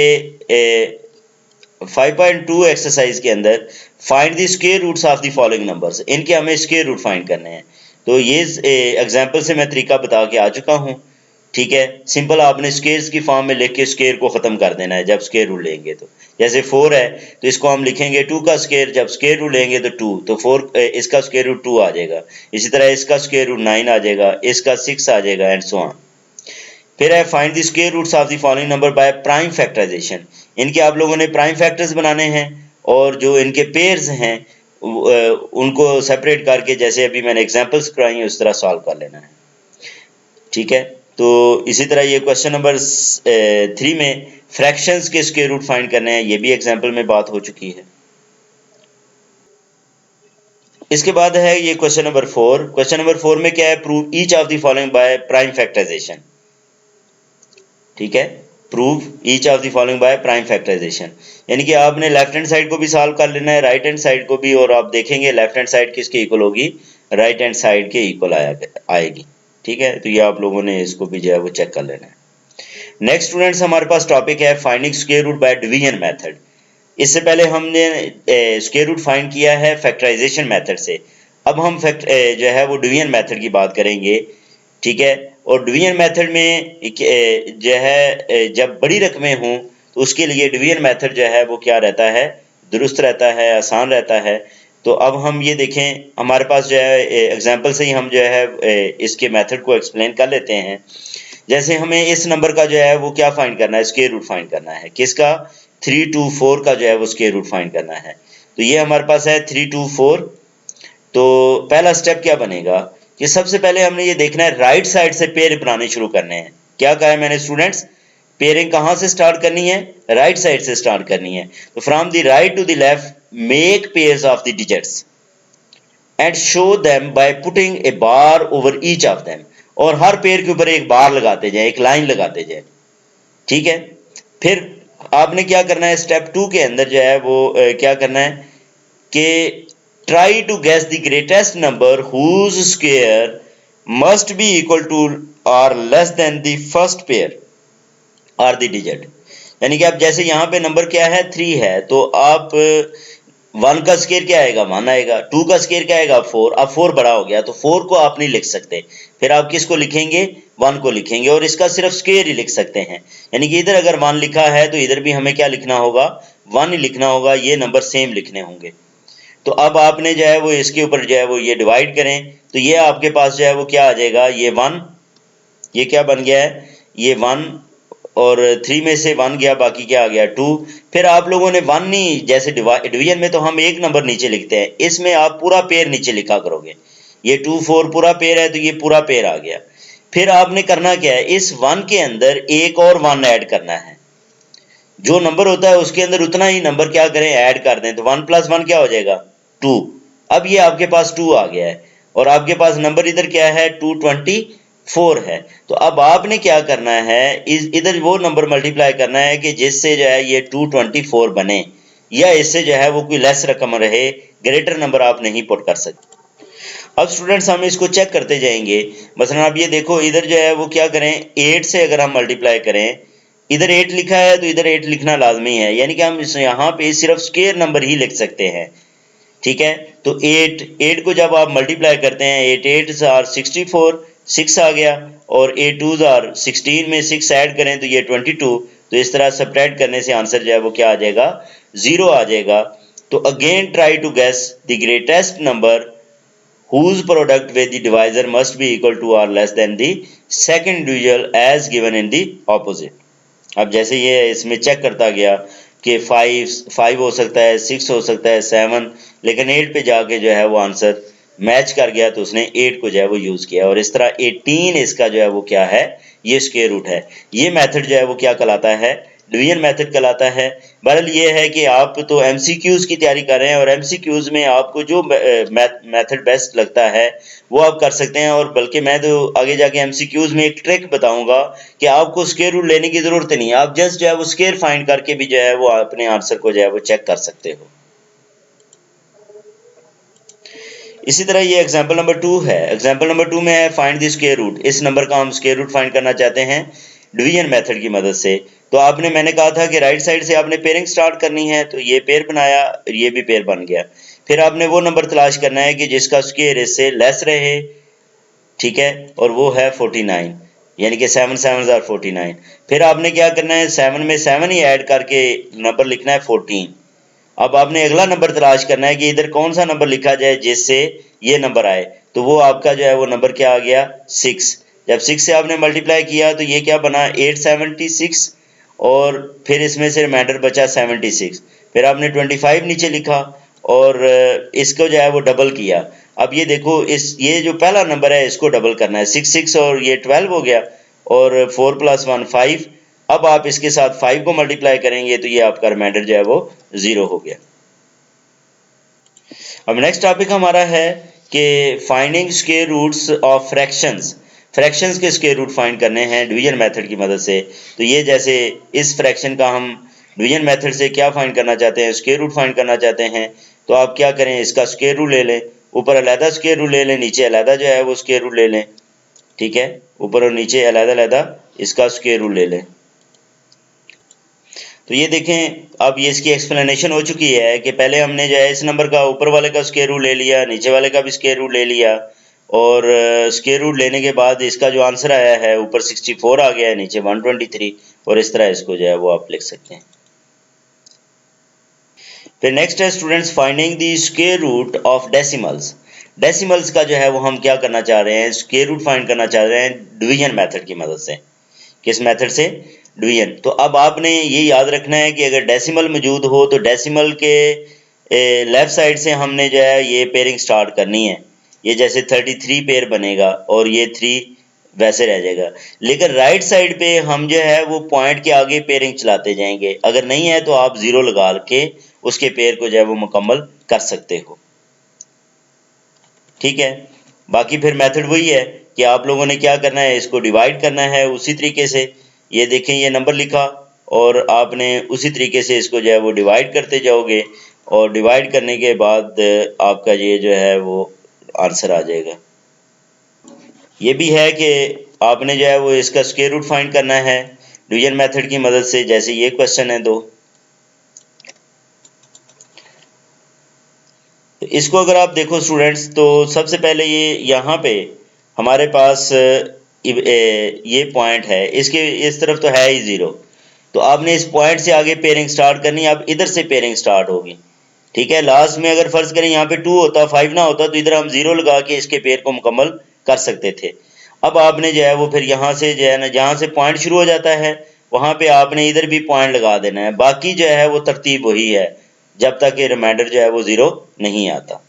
5.2 एक्सरसाइज के अंदर find the square roots of the following numbers, इनके हमें स्क्वायर रूट फाइंड करने हैं। तो ये एग्जांपल से मैं तरीका बता के आ चुका हूँ, ठीक है। सिंपल आपने स्क्वायर्स की फॉर्म में लिख के स्क्वायर को ख़त्म कर देना है जब स्क्वायर रूट लेंगे। तो जैसे 4 है तो इसको हम लिखेंगे 2 का स्क्वायर, जब स्क्वायर रूट लेंगे तो 2, तो 4 इसका स्क्वायर रूट 2 आ जाएगा। इसी तरह इसका स्क्वायर रूट 9 आ जाएगा, इसका 6 आ जाएगा, एंड सो ऑन। फिर है find the square roots of the following number by prime factorization. इनके आप लोगों ने प्राइम फैक्टर्स बनाने हैं, और जो इनके पेयर्स हैं उनको सेपरेट करके, जैसे अभी मैंने एग्जांपल्स कराई हैं उस तरह सॉल्व कर लेना है, ठीक है। तो इसी तरह ये क्वेश्चन नंबर 3 में फ्रैक्शंस के स्क्वायर रूट फाइंड करने हैं, ये भी एग्जांपल में बात हो चुकी है। इसके बाद है ये क्वेश्चन नंबर 4। क्वेश्चन नंबर 4 में क्या है, prove each of the following by prime factorization, ठीक है। Prove each of the following by prime factorization, यानी कि आपने लेफ्ट हैंड साइड को भी सॉल्व कर लेना है, राइट हैंड साइड को भी, और आप देखेंगे लेफ्ट हैंड साइड किसके इक्वल होगी, राइट हैंड साइड के इक्वल आएगी, ठीक है। तो ये आप लोगों ने इसको भी जो है वो चेक कर लेना है। नेक्स्ट स्टूडेंट्स हमारे पास टॉपिक है finding square root by division method. इससे पहले हमने स्क्वायर रूट फाइंड किया है फैक्टराइजेशन मेथड से। अब हम जो है वो डिवीजन मेथड की बात करेंगे। ठीक है। और डिवीजन मेथड में जो है जब बड़ी रकमें हों तो उसके लिए डिवीजन मेथड जो है वो क्या रहता है, दुरुस्त रहता है, आसान रहता है। तो अब हम ये देखें, हमारे पास जो है एग्जांपल से ही हम जो है इसके मेथड को एक्सप्लेन कर लेते हैं। जैसे हमें इस नंबर का जो है वो क्या फाइंड करना है, स्क्वायर रूट फाइंड करना है। किसका? 324 का जो है वो स्क्वायर रूट फाइंड करना है। तो ये हमारे पास है 324। तो पहला स्टेप क्या बनेगा कि सबसे पहले हमने ये देखना है राइट साइड से पेयर बनाने शुरू करने हैं। क्या कहा है मैंने स्टूडेंट्स? पेयरिंग कहाँ से स्टार्ट करनी है? राइट साइड से स्टार्ट करनी है। तो from the right to the left make pairs of the digits and show them by putting a bar over each of them. और हर पेयर के ऊपर एक बार लगाते जाए, एक लाइन लगाते जाए, ठीक है। फिर आपने क्या करना है, स्टेप 2 के अंदर जो है वो क्या करना है कि try to guess the greatest number whose square must be equal to or less than the first pair or the digit। यानी कि आप जैसे यहाँ पे नंबर क्या है 3 है, तो आप 1 का स्केयर क्या आएगा, 1 आएगा। 2 का स्केयर क्या आएगा, 4। अब 4 बड़ा हो गया तो 4 को आप नहीं लिख सकते, फिर आप किसको लिखेंगे, 1 को लिखेंगे और इसका सिर्फ स्केयर ही लिख सकते हैं। यानी कि इधर अगर 1 लिखा है तो इधर भी हमें क्या लिखना होगा, 1 ही लिखना होगा। ये नंबर सेम लिखने होंगे। तो अब आपने जो है वो इसके ऊपर जो है वो ये डिवाइड करें तो ये आपके पास जो है वो क्या आ जाएगा, ये 1, ये क्या बन गया है, ये 1 और 3 में से 1 गया, बाकी क्या आ गया 2। फिर आप लोगों ने 1 नहीं, जैसे डिवीजन में तो हम एक नंबर नीचे लिखते हैं, इसमें आप पूरा पेयर नीचे लिखा करोगे। ये 2 4 पूरा पेयर है तो ये पूरा पेयर आ गया। फिर आपने करना क्या है, इस 1 के अंदर एक और 1 ऐड करना है। जो नंबर होता है उसके अंदर उतना ही नंबर क्या करें, ऐड कर दें। तो 1 + 1 क्या हो जाएगा, 2। अब ये आपके पास 2 आ गया है और आपके पास नंबर इधर क्या है, 224 है। तो अब आपने क्या करना है, इधर वो नंबर मल्टीप्लाई करना है कि जिससे जो है ये 224 बने, या इससे जो है वो कोई लेस रकम रहे, ग्रेटर नंबर आप नहीं पुट कर सकते। अब स्टूडेंट्स हम इसको चेक करते जाएंगे। मसलन आप ये देखो, इधर जो है वो क्या करें, 8 से अगर हम मल्टीप्लाई करें, इधर 8 लिखा है तो इधर 8 लिखना लाजमी है, यानी कि हम यहाँ पे सिर्फ स्क्वायर नंबर ही लिख सकते हैं, ठीक है। तो 8 को जब आप मल्टीप्लाई करते हैं, 8 8 आर 64, 6 आ गया, और 8 2 आर 16 में 6 ऐड करें तो ये 22। तो इस तरह सब्ट्रैक्ट करने से आंसर जो है वो क्या आ जाएगा, 0 आ जाएगा। तो again try to guess the greatest number whose product with the divisor must be equal to or less than the second individual as given in the opposite। अब जैसे ये इसमें चेक करता गया कि 5 हो सकता है, 6 हो सकता है, 7, लेकिन 8 पे जाके जो है वो आंसर मैच कर गया तो उसने 8 को जो है वो यूज़ किया, और इस तरह 18 इसका जो है वो क्या है, ये स्क्वायर रूट है। ये मेथड जो है वो क्या कहलाता है, डिवीजन मेथड कहलाता है। बहरहाल ये है कि आप तो एमसीक्यूज की तैयारी कर रहे हैं और एमसीक्यूज में आपको जो मेथड बेस्ट लगता है वो आप कर सकते हैं। और बल्कि मैं तो आगे जाके एमसीक्यूज में एक ट्रिक बताऊंगा कि आपको स्क्वायर रूट लेने की जरूरत नहीं है, आप जस्ट जो है वो स्क्वायर फाइंड करके भी जो है वो अपने आंसर को जो है वो चेक कर सकते हो। इसी तरह ये एग्जांपल नंबर 2 है। एग्जांपल नंबर 2 में है फाइंड द स्क्वायर रूट। इस नंबर का हम स्क्वायर रूट फाइंड करना चाहते हैं डिवीजन मेथड की मदद से। तो आपने, मैंने कहा था कि राइट साइड से आपने पेयरिंग स्टार्ट करनी है, तो ये पेयर बनाया और ये भी पेयर बन गया। फिर आपने वो नंबर तलाश करना है कि जिसका स्क्वायर इससे लेस रहे, ठीक है, और वो है 49, यानी कि 7 7 आर 49। फिर आपने क्या करना है, 7 में 7 ही ऐड करके नंबर लिखना है 14। अब आपने अगला नंबर तलाश करना है कि इधर कौन सा नंबर लिखा जाए जिससे ये नंबर आए। तो वो आपका जो है वो नंबर क्या आ गया, 6। जब 6 से आपने मल्टीप्लाई किया तो ये क्या बना, 876, और फिर इसमें से रिमाइंडर बचा 76। फिर आपने 25 नीचे लिखा और इसको जो है वो डबल किया। अब ये देखो, ये जो पहला नंबर है इसको डबल करना है, 6 6 और ये 12 हो गया, और 4 + 1 5। अब आप इसके साथ 5 को मल्टीप्लाई करेंगे तो ये आपका रिमाइंडर जो है वो 0 हो गया। अब नेक्स्ट टॉपिक हमारा है कि finding square roots of fractions. Fractions के स्क्वायर रूट फाइंड करने हैं डिवीजन मेथड की मदद से। तो ये जैसे इस फ्रैक्शन का हम डिवीजन मेथड से क्या फाइंड करना चाहते हैं, स्क्वायर रूट फाइंड करना चाहते हैं। तो आप क्या करें, इसका स्क्वायर रूट ले लें, ऊपर अलहदा स्क्वायर रूट ले लें, नीचे अलहदा जो है वो स्क्वायर रूट ले लें, ठीक है, ऊपर और नीचे अलहदा अलहदा इसका स्क्वायर रूट ले लें। तो ये देखें, अब ये इसकी एक्सप्लेनेशन हो चुकी है कि पहले हमने जो है इस नंबर का ऊपर वाले का स्क्वायर रूट ले लिया, नीचे वाले का भी स्क्वायर रूट ले लिया, और स्क्वायर रूट लेने के बाद इसका जो आंसर आया है ऊपर 64 आ गया है, नीचे 123, और इस तरह इसको जो है वो आप लिख सकते हैं। फिर नेक्स्ट है students finding the square root of decimals. Decimals का जो है वो हम क्या करना चाह रहे हैं, स्क्वायर रूट फाइंड करना चाह रहे हैं डिवीजन मेथड की मदद से। किस मेथड से? डिवीजन। तो अब आपने ये याद रखना है कि अगर डेसिमल मौजूद हो तो डेसिमल के लेफ्ट साइड से हमने जो है ये पेयरिंग स्टार्ट करनी है। ये जैसे 33 पेयर बनेगा और ये 3 वैसे रह जाएगा। लेकिन राइट साइड पे हम जो है वो पॉइंट के आगे पेयरिंग चलाते जाएंगे। अगर नहीं है तो आप 0 लगा के उसके पेयर को जो है वो मुकम्मल कर सकते हो। ठीक है, बाकी फिर मेथड वही है कि आप लोगों ने क्या करना है, इसको डिवाइड करना है उसी तरीके से। ये देखें, ये नंबर लिखा और आपने उसी तरीके से इसको जो है वो डिवाइड करते जाओगे और डिवाइड करने के बाद आपका ये जो है वो आंसर आ जाएगा। ये भी है कि आपने जो है वो इसका स्क्वायर रूट फाइंड करना है डिवीजन मेथड की मदद से। जैसे ये क्वेश्चन है दो, तो इसको अगर आप देखो स्टूडेंट्स तो सबसे पहले ये यहाँ पे हमारे पास ये पॉइंट है, इसके इस तरफ तो है ही 0, तो आपने इस पॉइंट से आगे पेयरिंग स्टार्ट करनी है। अब इधर से पेयरिंग स्टार्ट होगी। ठीक है, लास्ट में अगर फर्ज करें यहाँ पे 2 होता, 5 ना होता, तो इधर हम 0 लगा के इसके पेयर को मुकम्मल कर सकते थे। अब आपने जो है वो फिर यहाँ से जो है ना, जहाँ से पॉइंट शुरू हो जाता है वहाँ पे आपने इधर भी पॉइंट लगा देना है। बाकी जो है वो तरतीब वही है जब तक ये रिमाइंडर जो है वो 0 नहीं आता।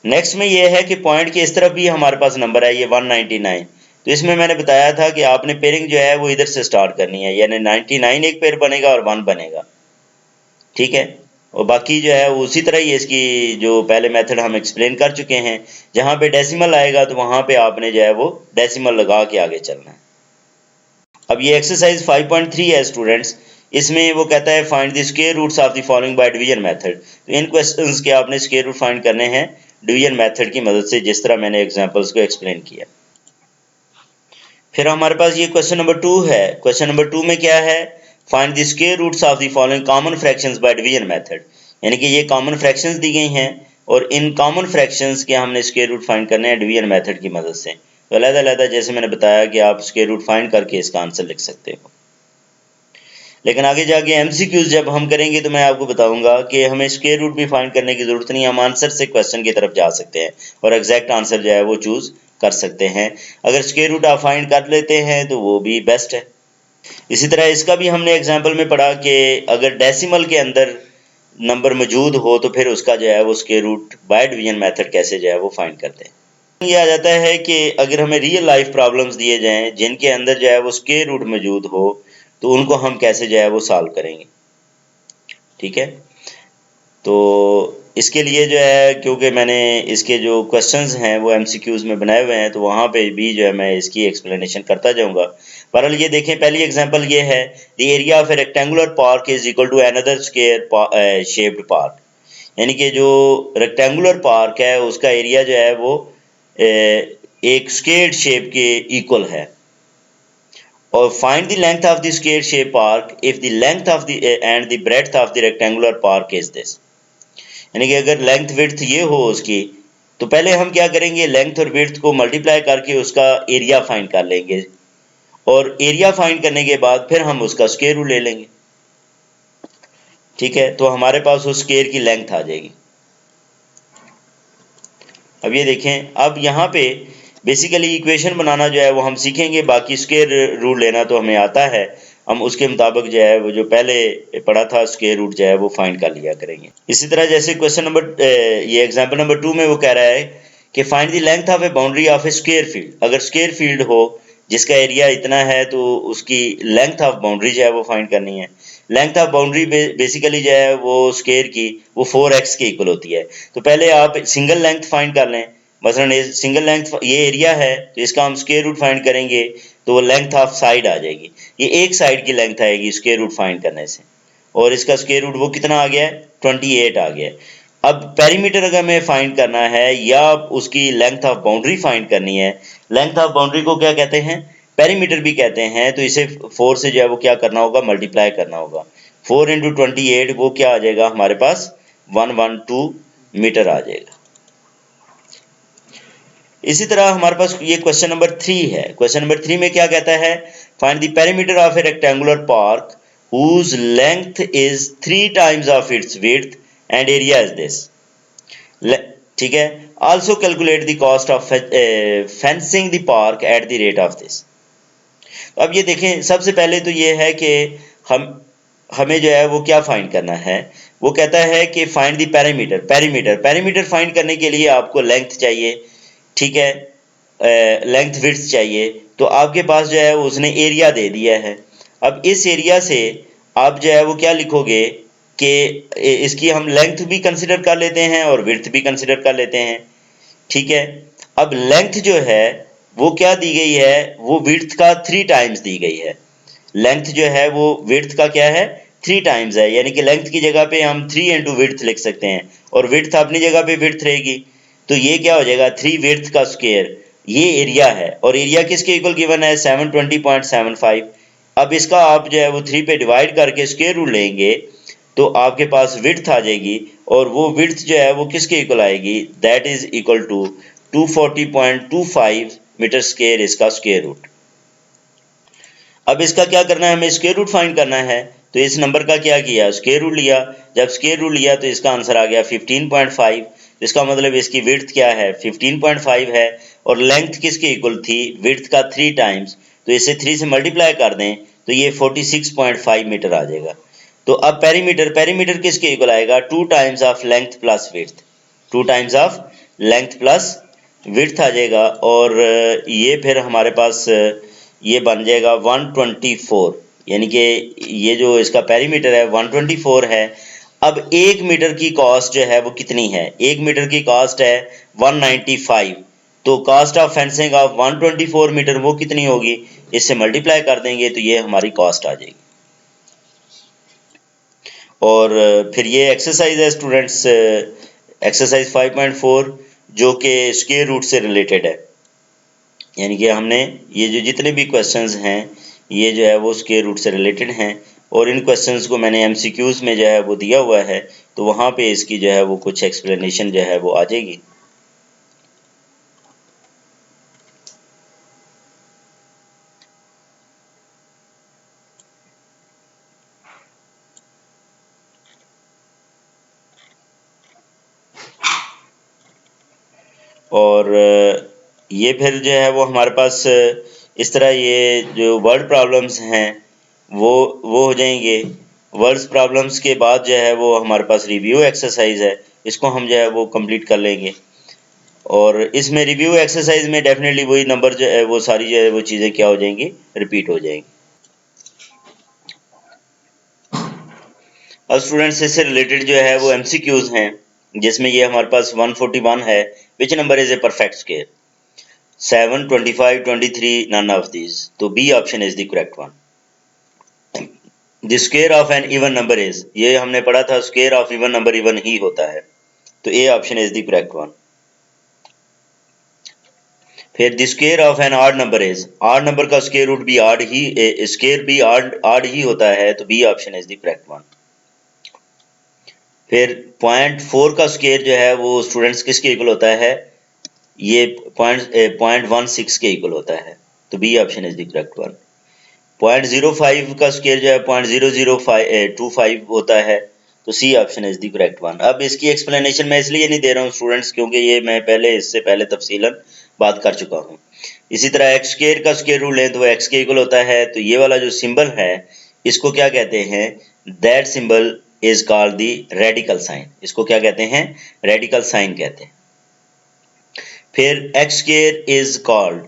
नेक्स्ट में ये है कि पॉइंट के इस तरफ भी हमारे पास नंबर है ये 199। तो इसमें मैंने बताया था कि आपने पेयरिंग जो है वो इधर से स्टार्ट करनी है, यानी 99 एक पेयर बनेगा और 1 बनेगा। ठीक है, और बाकी जो है उसी तरह ही इसकी जो पहले मेथड हम एक्सप्लेन कर चुके हैं। जहाँ पे डेसिमल आएगा तो वहाँ पे आपने जो है वो डेसिमल लगा के आगे चलना है। अब ये एक्सरसाइज 5.3 है स्टूडेंट्स। इसमें वो कहता है find the square roots of the following by division method. तो इन क्वेश्चंस के आपने स्क्वायर रूट फाइंड करने हैं डिवीजन मेथड की मदद से, जिस तरह मैंने एग्जांपल्स को एक्सप्लेन किया। फिर हमारे पास ये क्वेश्चन नंबर 2 है। क्वेश्चन नंबर 2 में क्या है, find the square roots of the following common fractions by division method. यानी कि ये कॉमन फ्रैक्शंस दी गई हैं और इन कॉमन फ्रैक्शंस के हमने स्क्वायर रूट फाइंड करने हैं डिवीजन मेथड की मदद से। तो अलग-अलग जैसे मैंने बताया कि आप स्क्वायर रूट फाइंड करके इसका आंसर लिख सकते हो। लेकिन आगे जाके एमसीक्यूज जब हम करेंगे तो मैं आपको बताऊंगा कि हमें स्क्वायर रूट भी फाइंड करने की जरूरत नहीं, हम आंसर से क्वेश्चन की तरफ जा सकते हैं और एग्जैक्ट आंसर जो है वो चूज कर सकते हैं। अगर स्क्वायर रूट आप फाइंड कर लेते हैं तो वो भी बेस्ट है। इसी तरह इसका भी हमने एग्जाम्पल में पढ़ा कि अगर डेसिमल के अंदर नंबर मौजूद हो तो फिर उसका जो है वो square root by division method कैसे जो है वो फाइंड करते हैं। ये आ जाता है कि अगर हमें रियल लाइफ प्रॉब्लम्स दिए जाएं जिनके अंदर जो है वो स्क्वायर रूट मौजूद हो तो उनको हम कैसे जो है वो सॉल्व करेंगे। ठीक है, तो इसके लिए जो है क्योंकि मैंने इसके जो क्वेश्चंस हैं वो एमसीक्यूज में बनाए हुए हैं तो वहाँ पे भी जो है मैं इसकी एक्सप्लेनेशन करता जाऊँगा। बहरहाल ये देखें, पहली एग्जांपल ये है, the area of a rectangular park is equal to another square shaped park. यानी कि जो रेक्टेंगुलर पार्क है उसका एरिया जो है वो एक स्क्वायर शेप के इक्वल है। और find the length of the square shape park if the length of the end the breadth of the rectangular park is this. यानी कि अगर लेंथ विड्थ ये हो उसकी तो पहले हम क्या करेंगे, लेंथ और विड्थ को मल्टीप्लाई करके उसका एरिया फाइंड कर लेंगे और एरिया फाइंड करने के बाद फिर हम उसका स्क्वायर रूट ले लेंगे। ठीक है, तो हमारे पास उस स्क्वायर की लेंथ आ जाएगी। अब ये देखें, अब यहाँ पे बेसिकली इक्वेशन बनाना जो है वो हम सीखेंगे, बाकी स्क्वायर रूट लेना तो हमें आता है, हम उसके मुताबिक जो है वो जो पहले पढ़ा था स्क्वायर रूट जो है वो फाइंड कर लिया करेंगे। इसी तरह जैसे क्वेश्चन नंबर ये एग्जांपल नंबर 2 में वो कह रहा है कि find the length of A boundary of A square field. अगर स्क्वायर फील्ड हो जिसका एरिया इतना है तो उसकी लेंथ ऑफ बाउंड्री जो है वो फाइंड करनी है। लेंथ ऑफ बाउंड्री बेसिकली जो है वो स्क्वायर की वो 4x के इक्वल होती है। तो पहले आप सिंगल लेंथ फाइंड कर लें। मसलन सिंगल लेंथ ये एरिया है तो इसका हम स्क्वायर रूट फाइंड करेंगे तो वो लेंथ ऑफ साइड आ जाएगी। ये एक साइड की लेंथ आएगी स्क्वायर रूट फाइंड करने से, और इसका स्क्वायर रूट वो कितना आ गया है, 28 आ गया है। अब पेरीमीटर अगर हमें फाइंड करना है या उसकी लेंथ ऑफ बाउंड्री फाइंड करनी है, लेंथ ऑफ बाउंड्री को क्या कहते हैं, पेरीमीटर भी कहते हैं। तो इसे 4 से जो है वो क्या करना होगा, मल्टीप्लाई करना होगा। 4 × 28 वो क्या आ जाएगा हमारे पास 112 मीटर आ जाएगा। इसी तरह हमारे पास ये क्वेश्चन नंबर 3 है। क्वेश्चन नंबर 3 में क्या कहता है, find the perimeter of a rectangular park whose length is 3 times of its width and area is this। ठीक है, also calculate the cost of fencing the park at the rate of this। अब ये देखें, सबसे पहले तो ये है कि हमें जो है वो क्या फाइंड करना है। वो कहता है कि फाइंड द पेरीमीटर फाइंड करने के लिए आपको लेंथ चाहिए, ठीक है, लेंथ विड्थ चाहिए। तो आपके पास जो है उसने एरिया दे दिया है। अब इस एरिया से आप जो है वो क्या लिखोगे कि इसकी हम लेंथ भी कंसिडर कर लेते हैं और विड्थ भी कंसिडर कर लेते हैं, ठीक है। अब लेंथ जो है वो क्या दी गई है, वो विड्थ का 3 टाइम्स दी गई है। लेंथ जो है वो विड्थ का क्या है, 3 टाइम्स है, यानी कि लेंथ की जगह पे हम 3 इंटू विड्थ लिख सकते हैं और विड्थ अपनी जगह पे विड्थ रहेगी। तो ये क्या हो जाएगा, 3 विड्थ का स्क्वायर। ये एरिया है और एरिया किसके इक्वल गिवन है, 720.75। अब इसका आप जो है वो 3 पे डिवाइड करके स्क्वायर रूट लेंगे तो आपके पास विड्थ आ जाएगी और वो विड्थ जो है वो किसके इक्वल आएगी, that is equal to 240.25 metre square इसका स्क्वायर रूट। अब इसका क्या करना है, हमें स्क्वायर रूट फाइंड करना है। तो इस नंबर का क्या किया, स्क्वायर रूट लिया। जब स्क्वायर रूट लिया तो इसका आंसर आ गया 15.5। इसका मतलब इसकी विड्थ क्या है, 15.5 है और लेंथ किसके इक्वल थी, विड्थ का 3 टाइम्स। तो इसे 3 से मल्टीप्लाई कर दें तो ये 46.5 मीटर आ जाएगा। तो अब पेरीमीटर किसके इक्वल आएगा, 2 times of length plus width, 2 times of length plus width आ जाएगा। और ये फिर हमारे पास ये बन जाएगा 124, यानी कि ये जो इसका पेरीमीटर है 124 है। अब 1 मीटर की कॉस्ट जो है वो कितनी है, 1 मीटर की कॉस्ट है 195। तो cost of fencing of 124 metre वो कितनी होगी, इससे मल्टीप्लाई कर देंगे तो ये हमारी कॉस्ट आ जाएगी। और फिर ये एक्सरसाइज है स्टूडेंट्स, एक्सरसाइज 5.4 जो कि स्क्वायर रूट से रिलेटेड है। यानी कि हमने ये जो जितने भी क्वेश्चंस हैं ये जो है वो स्क्वायर रूट से रिलेटेड हैं और इन क्वेश्चंस को मैंने एमसीक्यूज में जो है वो दिया हुआ है, तो वहाँ पे इसकी जो है वो कुछ एक्सप्लेनेशन जो है वो आ जाएगी। और ये फिर जो है वो हमारे पास इस तरह ये जो वर्ड प्रॉब्लम्स हैं वो हो जाएंगे। वर्ड्स प्रॉब्लम्स के बाद जो है वो हमारे पास रिव्यू एक्सरसाइज है, इसको हम जो है वो कंप्लीट कर लेंगे। और इसमें रिव्यू एक्सरसाइज में डेफिनेटली वही नंबर जो है वो सारी जो है वो चीज़ें क्या हो जाएंगी, रिपीट हो जाएंगी। अब स्टूडेंट्स इससे रिलेटेड जो है वो एमसीक्यूज हैं, जिसमें ये हमारे पास 141 है, which number is a perfect square, 7, 25, 23, none of these। तो B option is the correct one. The square of an even number is, ये हमने पढ़ा था square of even number even ही होता है, तो A option is the correct one. फिर the square of an odd number is, odd number का स्क्वायर रूट भी ऑड ही, स्क्वायर भी ऑड ही होता है, तो B option is the correct one. फिर 0.4 का स्क्वायर जो है वो स्टूडेंट्स किसके इक्वल होता है, ये 0.16 के इक्वल होता है, तो B option is the correct one. 0.05 का स्क्वायर जो है 0.0025 होता है, तो C option is the correct one. अब इसकी एक्सप्लेनेशन मैं इसलिए नहीं दे रहा हूँ स्टूडेंट्स क्योंकि ये मैं इससे पहले तफसीलन बात कर चुका हूँ। इसी तरह एक्स स्क्वायर का स्क्वायर रूट लें तो एक्स के इक्वल होता है, तो ये वाला जो सिंबल है इसको क्या कहते हैं, that symbol is called the radical sign. इसको क्या कहते हैं, रेडिकल साइन कहते हैं। फिर एक्स स्क्वायर इज कॉल्ड,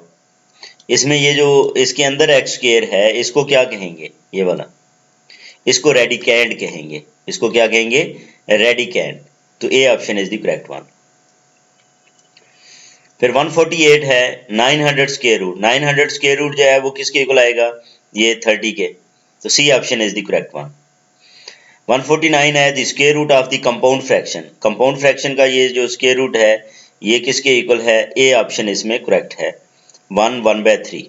इसमें ये जो इसके अंदर एक्स स्क्वायर है इसको क्या कहेंगे, ये वाला, इसको रेडिकेंड कहेंगे। इसको क्या कहेंगे, रेडिकेंड। तो A option is the correct one. फिर 148 है 900 स्क्वायर रूट, 900 स्क्वायर रूट जो है वो किसके इक्वल आएगा, ये 30 के, तो C option is the correct one. 149 है the square root of the compound fraction, compound fraction का ये जो स्क्वायर रूट है ये किसके इक्वल है, ए ऑप्शन इसमें करेक्ट है, 1/3।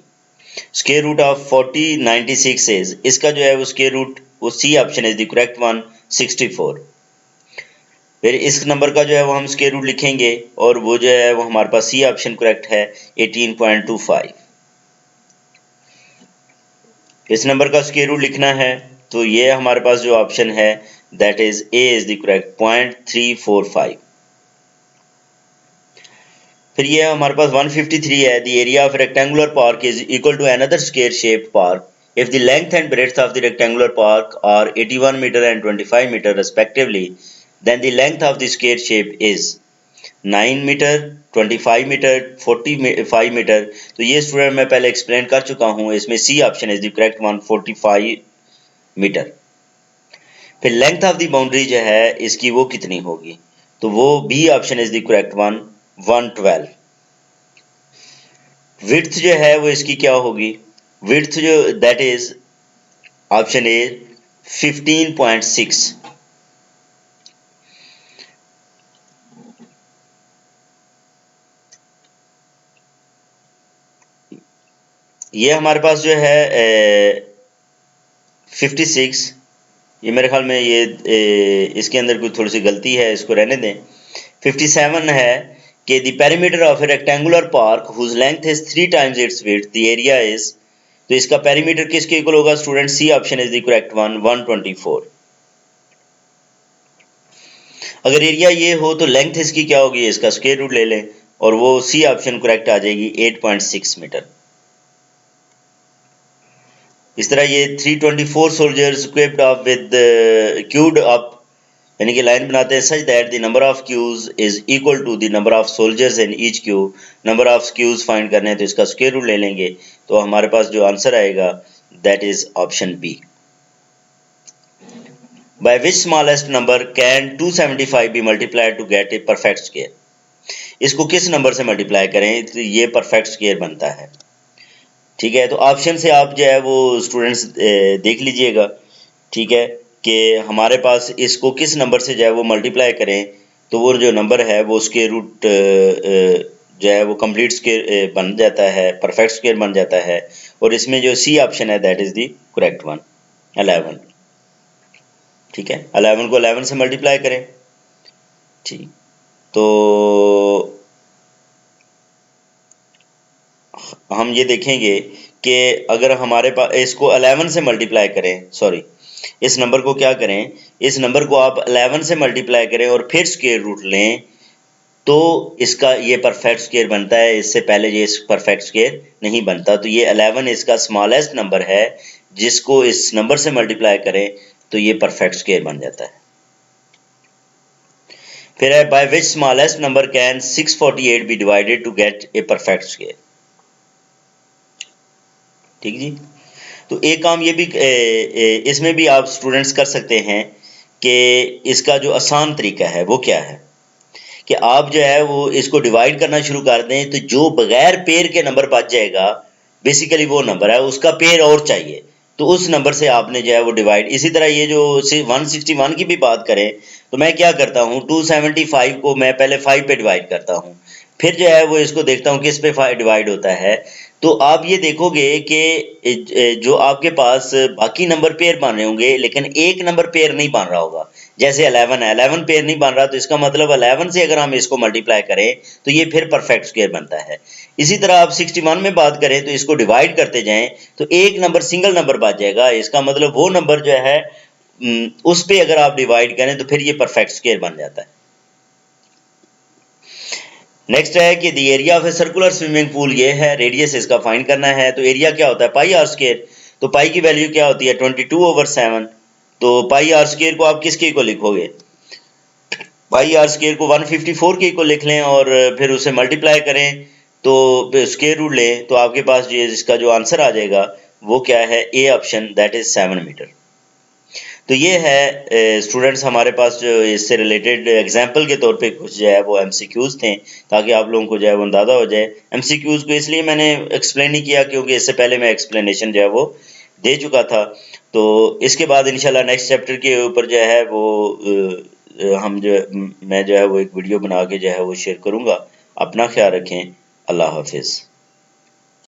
स्क्वायर रूट ऑफ 4096 इज, इसका जो है वो स्क्वायर रूट, वो C option is the correct one, 64। फिर इस नंबर का जो है वो हम स्क्वायर रूट लिखेंगे और वो जो है वो हमारे पास सी ऑप्शन करेक्ट है 18.25। इस नंबर का स्क्वायर रूट लिखना है तो ये हमारे पास जो ऑप्शन है that is A is the correct 0.345। फिर ये हमारे पास 153 है the area of rectangular park is equal to another square shaped park if the length and breadth of the rectangular park are 81 meter and 25 meter respectively, then the length of the square shape is 9 metre 25 metre 45 metre. तो ये स्टूडेंट मैं पहले एक्सप्लेन कर चुका हूँ, इसमें C option is the correct one 45 metre. फिर लेंथ ऑफ द बाउंड्री जो है इसकी वो कितनी होगी, तो वो B option is the correct one 112। Width जो है वो इसकी क्या होगी, विड्थ जो दैट इज ऑप्शन ए 15.6। ये हमारे पास जो है 56, ये मेरे ख्याल में ये इसके अंदर कोई थोड़ी सी गलती है, इसको रहने दें। 57 है कि the perimeter of a rectangular park whose length is 3 times its width the area is, तो इसका पेरीमीटर किसके इक्वल होगा student, C option is the correct one 124। अगर एरिया ये हो तो लेंथ इसकी क्या होगी, इसका स्क्वायर रूट ले लें और वो सी ऑप्शन करेक्ट आ जाएगी 8.6 मीटर। इस तरह ये 324 soldiers equipped up with queued up, यानी कि लाइन बनाते हैं such that the number of queues is equal to the number of soldiers in each queue. Number of queues find करने हैं तो इसका स्क्वायर रूट ले लेंगे, तो हमारे पास जो आंसर आएगा that is option B. By which smallest number can 275 be multiplied to get a perfect square, इसको किस नंबर से मल्टीप्लाई करें तो ये परफेक्ट स्क्वायर बनता है। ठीक है, तो ऑप्शन से आप जो है वो स्टूडेंट्स देख लीजिएगा, ठीक है, कि हमारे पास इसको किस नंबर से जो है वो मल्टीप्लाई करें तो वो जो नंबर है वो स्क्वायर रूट जो है वो कंप्लीट स्क्वायर बन जाता है, परफेक्ट स्क्वायर बन जाता है। और इसमें जो सी ऑप्शन है that is the correct one 11। ठीक है, 11 को 11 से मल्टीप्लाई करें। ठीक, तो हम ये देखेंगे कि अगर हमारे पास इसको 11 से मल्टीप्लाई करें, सॉरी इस नंबर को क्या करें, इस नंबर को आप 11 से मल्टीप्लाई करें और फिर स्क्वायर रूट लें तो इसका ये परफेक्ट स्क्वायर बनता है, इससे पहले ये परफेक्ट स्क्वायर नहीं बनता। तो ये 11 इसका स्मॉलेस्ट नंबर है, जिसको इस नंबर से मल्टीप्लाई करें तो ये परफेक्ट स्क्वायर बन जाता है। फिर है by which smallest number can 648 be divided to get a perfect square. ठीक जी, तो एक काम ये भी इसमें भी आप स्टूडेंट्स कर सकते हैं कि इसका जो आसान तरीका है वो क्या है कि आप जो है वो इसको डिवाइड करना शुरू कर दें, तो जो बगैर पेयर के नंबर बच जाएगा बेसिकली वो नंबर है, उसका पेयर और चाहिए तो उस नंबर से आपने जो है वो डिवाइड। इसी तरह ये जो 161 की भी बात करें तो मैं क्या करता हूँ, 275 को मैं पहले 5 पे डिवाइड करता हूँ, फिर जो है वो इसको देखता हूँ किस पे डिवाइड होता है। तो आप ये देखोगे कि जो आपके पास बाकी नंबर पेयर बन रहे होंगे लेकिन एक नंबर पेयर नहीं बन रहा होगा, जैसे 11 है, 11 पेयर नहीं बन रहा, तो इसका मतलब 11 से अगर हम इसको मल्टीप्लाई करें तो ये फिर परफेक्ट स्क्वायर बनता है। इसी तरह आप 61 में बात करें तो इसको डिवाइड करते जाएं तो एक नंबर सिंगल नंबर बच जाएगा, इसका मतलब वो नंबर जो है उस पे अगर आप डिवाइड करें तो फिर ये परफेक्ट स्क्वायर बन जाता है। नेक्स्ट है कि the area of a circular swimming pool, ये है रेडियस इसका फाइंड करना है। तो एरिया क्या होता है, पाई आर स्क्वायर, तो पाई की वैल्यू क्या होती है 22/7। तो पाई आर स्क्वायर को आप किसके इक्वल लिखोगे, पाई आर स्क्वायर को 154 के इक्वल लिख लें और फिर उसे मल्टीप्लाई करें तो स्क्वायर रूट लें तो आपके पास ये इसका जो आंसर आ जाएगा वो क्या है, A option that is 7 metre. तो ये है स्टूडेंट्स हमारे पास जो इससे रिलेटेड एग्जाम्पल के तौर पे कुछ जो है वो एमसीक्यूज थे, ताकि आप लोगों को जो है वो अंदाज़ा हो जाए। एमसीक्यूज को इसलिए मैंने एक्सप्लेन नहीं किया क्योंकि इससे पहले मैं एक्सप्लेनेशन जो है वो दे चुका था। तो इसके बाद इंशाल्लाह नेक्स्ट चैप्टर के ऊपर जो है वो हम जो मैं जो है वो एक वीडियो बना के जो है वो शेयर करूँगा। अपना ख्याल रखें, अल्लाह हाफिज़।